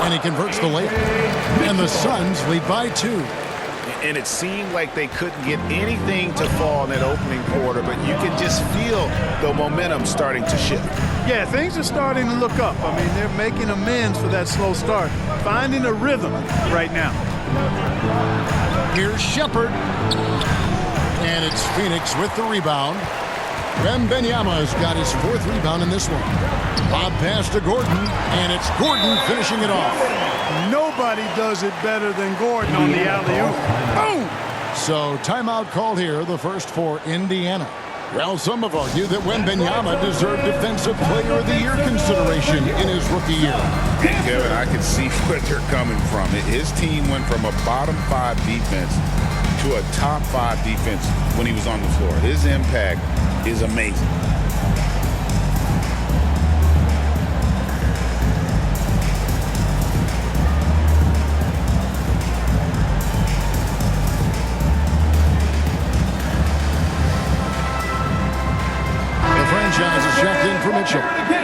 and he converts the layup. And the Suns lead by 2. And it seemed like they couldn't get anything to fall in that opening quarter, but you can just feel the momentum starting to shift. Yeah, things are starting to look up. I mean, they're making amends for that slow start, finding a rhythm right now. Here's Shepherd. And it's Phoenix with the rebound. Wembanyama's got his 4th rebound in this one. Bob pass to Gordon, and it's Gordon finishing it off. Nobody does it better than Gordon on the alley-oop. Boom! So timeout called here, the first for Indiana. Well, some have argued that Wembanyama deserved Defensive Player of the Year consideration in his rookie year. And Kevin, I can see where they're coming from. His team went from a bottom 5 defense to a top 5 defense when he was on the floor. His impact is amazing. Franchise is checked in for Mitchell.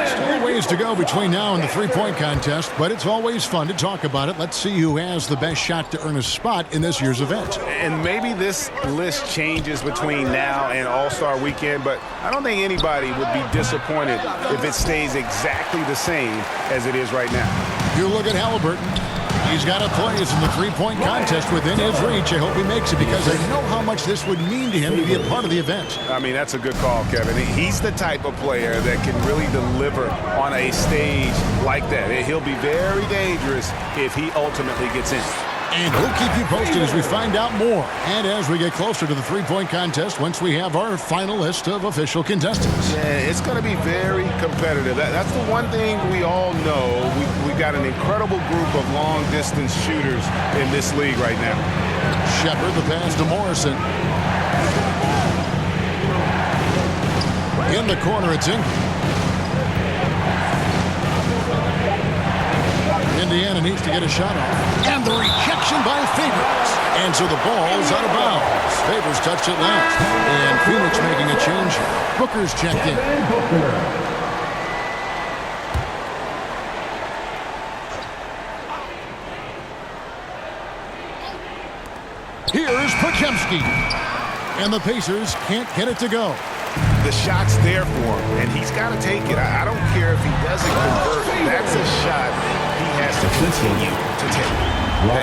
Still ways to go between now and the three-point contest, but it's always fun to talk about it. Let's see who has the best shot to earn a spot in this year's event. And maybe this list changes between now and All-Star Weekend, but I don't think anybody would be disappointed if it stays exactly the same as it is right now. You look at Halliburton. He's got a place in the three-point contest within his reach. I hope he makes it because I know how much this would mean to him to be a part of the event. I mean, that's a good call, Kevin. He's the type of player that can really deliver on a stage like that. He'll be very dangerous if he ultimately gets in. And we'll keep you posted as we find out more. And as we get closer to the three-point contest, once we have our final list of official contestants. Yeah, it's going to be very competitive. That's the one thing we all know. We've got an incredible group of long-distance shooters in this league right now. Shepherd, the pass to Morrison. In the corner, it's Ingram. Indiana needs to get a shot off. And the rejection by Favors. And so the ball's out of bounds. Favors touched it last. And Phoenix making a change. Booker's checked in. Here's Podziemski. And the Pacers can't get it to go. The shot's there for him, and he's got to take it. I don't care if he doesn't convert. That's a shot he has to continue to take.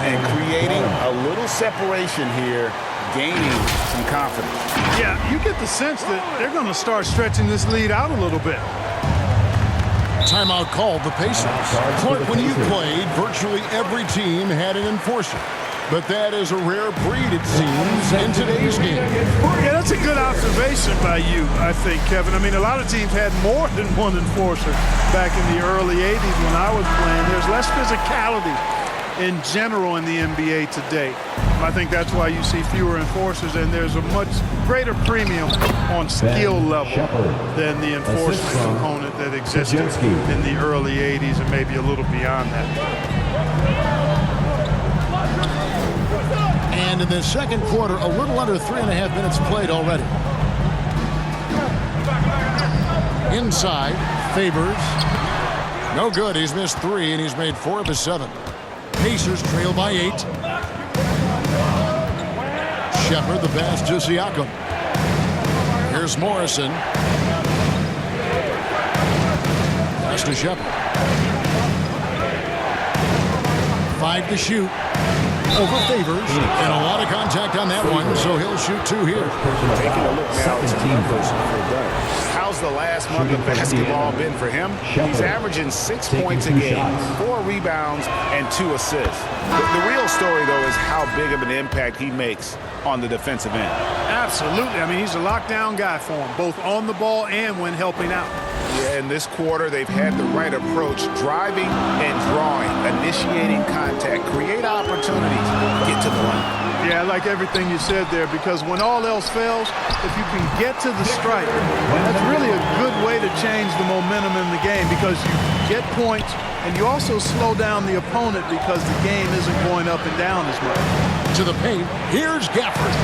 And creating a little separation here, gaining some confidence. Yeah, you get the sense that they're going to start stretching this lead out a little bit. Timeout called the Pacers. Clark, when you played, virtually every team had an enforcer. But that is a rare breed, it seems, in today's game. Yeah, that's a good observation by you, I think, Kevin. I mean, a lot of teams had more than one enforcer back in the early 80s when I was playing. There's less physicality in general in the NBA today. I think that's why you see fewer enforcers, and there's a much greater premium on skill level than the enforcement component that existed in the early 80s and maybe a little beyond that. And in the second quarter, a little under 3.5 minutes played already. Inside, Favors. No good. He's missed 3, and he's made 4 of his 7. Pacers trail by 8. Shepherd, the pass to Siakam. Here's Morrison. Pass to Shepherd. 5 to shoot. Over Favors, and a lot of contact on that one, so he'll shoot 2 here. Taking a look now at how's the last month of basketball been for him? He's averaging 6 points a game, 4 rebounds, and 2 assists. The real story, though, is how big of an impact he makes on the defensive end. Absolutely. I mean, he's a lockdown guy for him, both on the ball and when helping out. Yeah, in this quarter, they've had the right approach, driving and drawing, initiating contact, create opportunities, get to the line. Yeah, I like everything you said there, because when all else fails, if you can get to the stripe, that's really a good way to change the momentum in the game, because you get points and you also slow down the opponent because the game isn't going up and down as much. To the paint, here's Gafford.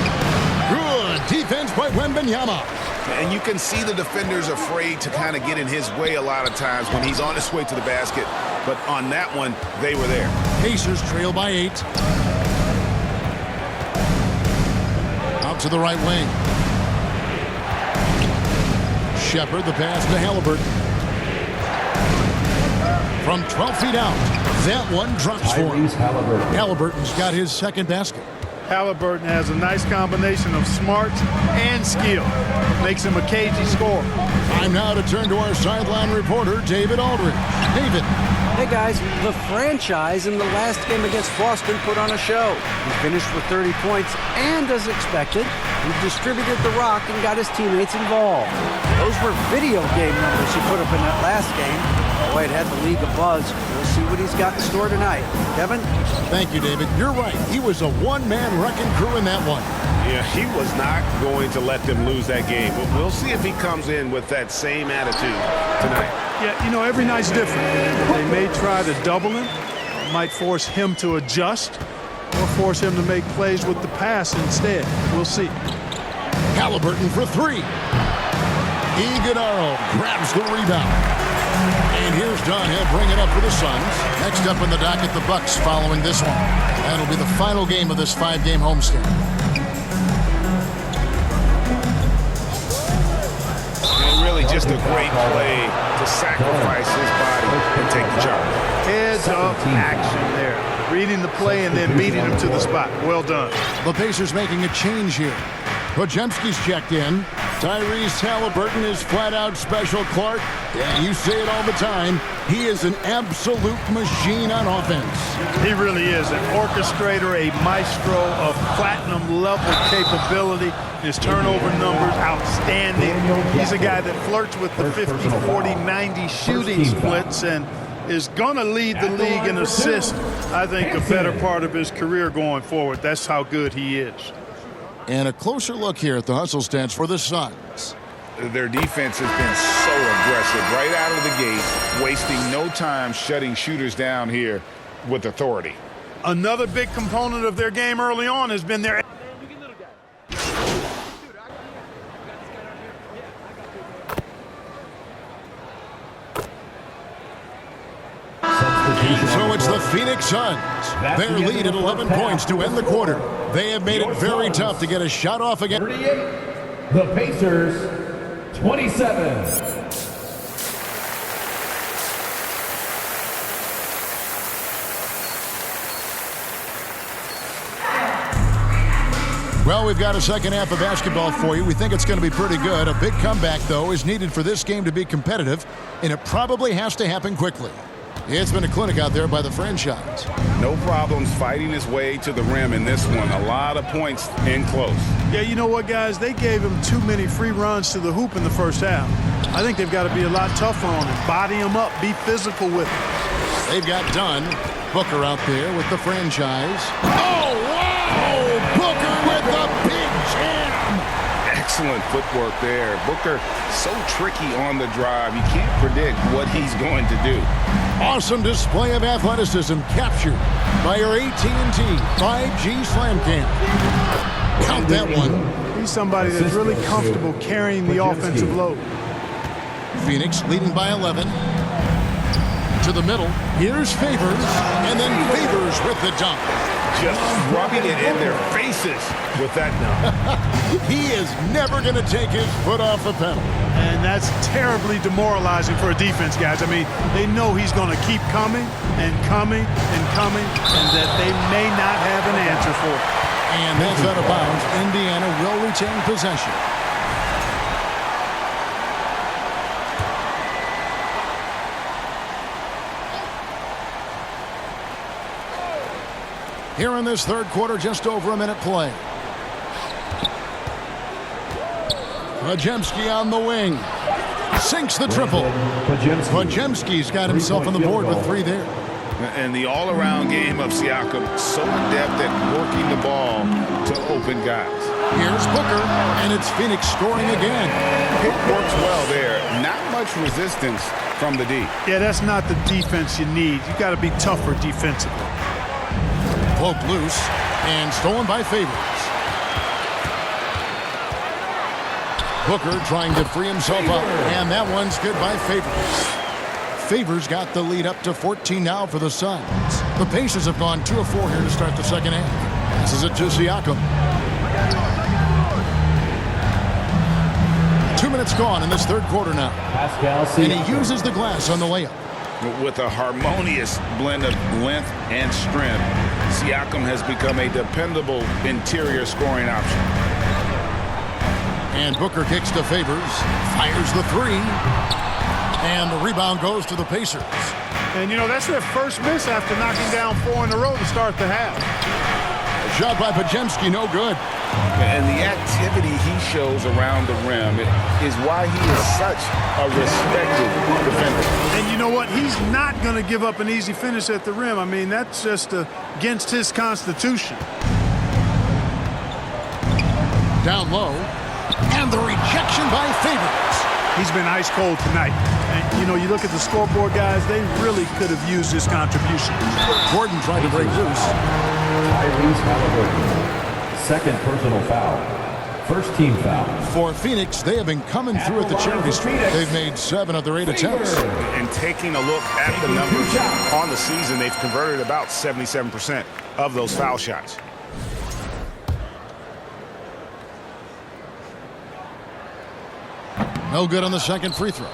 Good defense by Wembanyama. And you can see the defenders afraid to kind of get in his way a lot of times when he's on his way to the basket. but on that one, they were there. Pacers trail by 8. Out to the right wing. Shepard, the pass to Halliburton. From 12 feet out, that one drops for him. Halliburton's got his second basket. Halliburton has a nice combination of smarts and skill. Makes him a cagey scorer. Time now to turn to our sideline reporter, David Aldridge. David. Hey guys, the franchise in the last game against Boston put on a show. He finished with 30 points and, as expected, he distributed the rock and got his teammates involved. Those were video game numbers he put up in that last game. Boy, it had the league abuzz. We'll see what he's got in store tonight. Kevin? Thank you, David. You're right. He was a one-man wrecking crew in that one. Yeah, he was not going to let them lose that game. We'll see if he comes in with that same attitude tonight. Yeah, you know, every night's different. They may try to double him, might force him to adjust, or force him to make plays with the pass instead. We'll see. Halliburton for 3. Iguodala grabs the rebound. And here's Dunn. He'll bring it up for the Suns. Next up in the docket, the Bucks following this one. That'll be the final game of this 5-game homestand. And really just a great play to sacrifice his body and take the charge. Heads-up action there. Reading the play and then beating him to the spot. Well done. The Pacers making a change here. Podziemski's checked in. Tyrese Halliburton is flat-out special, Clark. Yeah, you say it all the time. He is an absolute machine on offense. He really is an orchestrator, a maestro of platinum-level capability. His turnover numbers outstanding. He's a guy that flirts with the 50, 40, 90 shooting splits and is going to lead the league in assists, I think, the better part of his career going forward. That's how good he is. And a closer look here at the hustle stats for the Suns. Their defense has been so aggressive right out of the gate, wasting no time shutting shooters down here with authority. Another big component of their game early on has been their... So it's the Phoenix Suns. Their lead at 11 points to end the quarter. They have made it very tough to get a shot off again. 38, the Pacers, 27. Well, we've got a second half of basketball for you. We think it's going to be pretty good. A big comeback, though, is needed for this game to be competitive, and it probably has to happen quickly. It's been a clinic out there by the franchise. No problems fighting his way to the rim in this one. A lot of points in close. Yeah, you know what, guys? They gave him too many free runs to the hoop in the first half. I think they've got to be a lot tougher on him. Body him up. Be physical with him. They've got Dunn. Booker out there with the franchise. Oh, wow! Booker with the big jam! Excellent footwork there. Booker so tricky on the drive. You can't predict what he's going to do. Awesome display of athleticism captured by our AT&T 5G Slam Cam. Count that one. He's somebody that's really comfortable carrying the offensive load. Phoenix leading by 11. To the middle. Here's Favors. And then Favors with the dunk. Just rubbing it in their faces with that dunk. He is never going to take his foot off the pedal. And that's terribly demoralizing for a defense, guys. I mean, they know he's going to keep coming and coming and coming, and that they may not have an answer for it. And that's out of bounds. Indiana will retain possession. Here in this third quarter, just over a minute play. Podziemski on the wing. Sinks the triple. Podziemski's got himself on the board with 3 there. And the all-around game of Siakam, so adept at working the ball to open guys. Here's Booker, and it's Phoenix scoring again. It works well there. Not much resistance from the D. Yeah, that's not the defense you need. You got to be tougher defensively. Poke loose and stolen by Favors. Booker trying to free himself up, and that one's good by Favors. Favors got the lead up to 14 now for the Suns. The Pacers have gone 2 of 4 here to start the second half. This is it to Siakam. 2 minutes gone in this third quarter now. Pascal Siakam. And he uses the glass on the layup. With a harmonious blend of length and strength, Siakam has become a dependable interior scoring option. And Booker kicks to Favors, fires the three, and the rebound goes to the Pacers. And, you know, that's their first miss after knocking down 4 in a row to start the half. A shot by Podziemski, no good. And the activity he shows around the rim is why he is such a respected defender. And you know what? He's not going to give up an easy finish at the rim. I mean, that's just against his constitution. Down low, and the rejection by Favors. He's been ice cold tonight. And, you know, you look at the scoreboard, guys, they really could have used his contribution. Gordon tried to break loose. Tyrese Halliburton. Second personal foul. First team foul. For Phoenix, they have been coming through at the charity stripe. They've made 7 of their 8 attempts. And taking a look at the numbers on the season, they've converted about 77% of those foul shots. No good on the second free throw.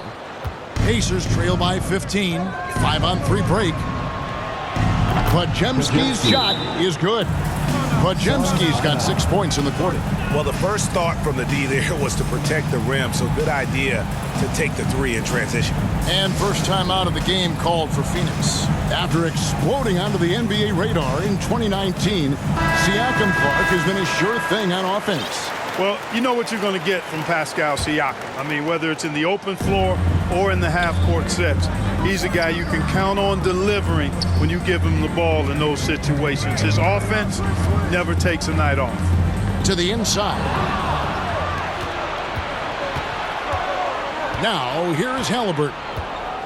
Pacers trail by 15. 5-on-3 break. Podziemski's shot is good. Podziemski's got 6 points in the quarter. Well, the first thought from the D there was to protect the rim, so good idea to take the 3 in transition. And first time out of the game called for Phoenix. After exploding onto the NBA radar in 2019, Siakam Clark has been a sure thing on offense. Well, you know what you're going to get from Pascal Siakam. I mean, whether it's in the open floor or in the half-court sets, he's a guy you can count on delivering when you give him the ball in those situations. His offense never takes a night off. To the inside. Now, here is Halliburton.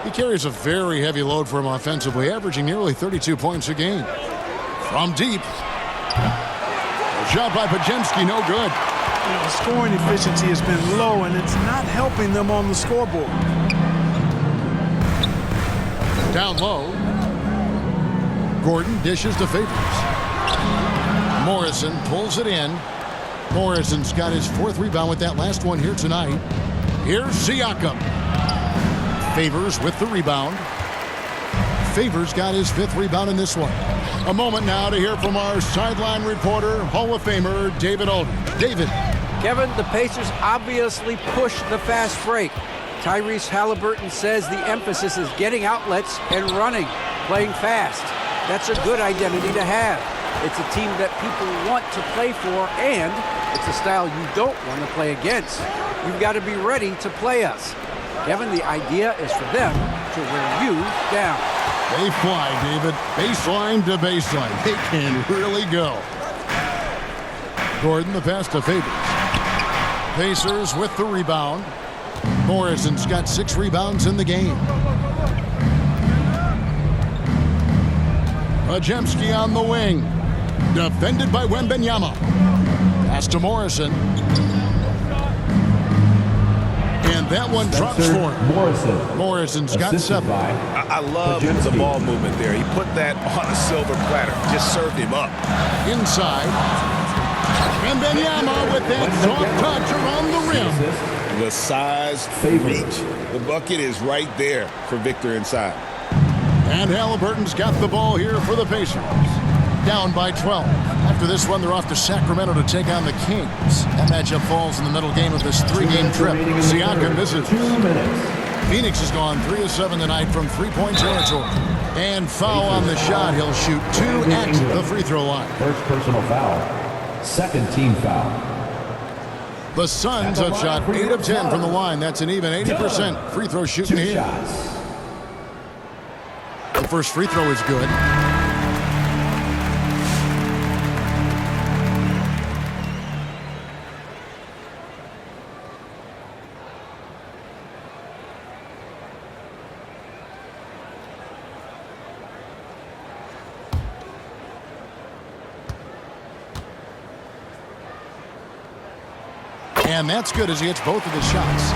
He carries a very heavy load for him offensively, averaging nearly 32 points a game. From deep. A shot by Podziemski, no good. You know, scoring efficiency has been low, and it's not helping them on the scoreboard. Down low. Gordon dishes to Favors. Morrison pulls it in. Morrison's got his 4th rebound with that last one here tonight. Here's Siakam. Favors with the rebound. Favors got his 5th rebound in this one. A moment now to hear from our sideline reporter, Hall of Famer David Aldridge. David. Kevin, the Pacers obviously pushed the fast break. Tyrese Halliburton says the emphasis is getting outlets and running, playing fast. That's a good identity to have. It's a team that people want to play for, and it's a style you don't want to play against. You've got to be ready to play us. Kevin, the idea is for them to wear you down. They fly, David. Baseline to baseline. They can really go. Gordon, the pass to Favors. Pacers with the rebound. Morrison's got 6 rebounds in the game. Podziemski on the wing. Defended by Wembanyama. Pass to Morrison. And that one drops for him. Morrison's got 7. I love the ball movement there. He put that on a silver platter. Just served him up. Inside. Wembanyama with that soft touch around the rim. The size, reach. The bucket is right there for Victor inside. And Halliburton's got the ball here for the Pacers. Down by 12. After this one, they're off to Sacramento to take on the Kings. That matchup falls in the middle game of this 3-game trip. Siakam misses. Phoenix has gone 3 of 7 tonight from 3-point territory. And foul on the shot. He'll shoot 2 at the free throw line. First personal foul. Second team foul. The Suns have shot 8 of 10 from the line. That's an even 80% free throw shooting here. The first free throw is good. And that's good as he hits both of his shots.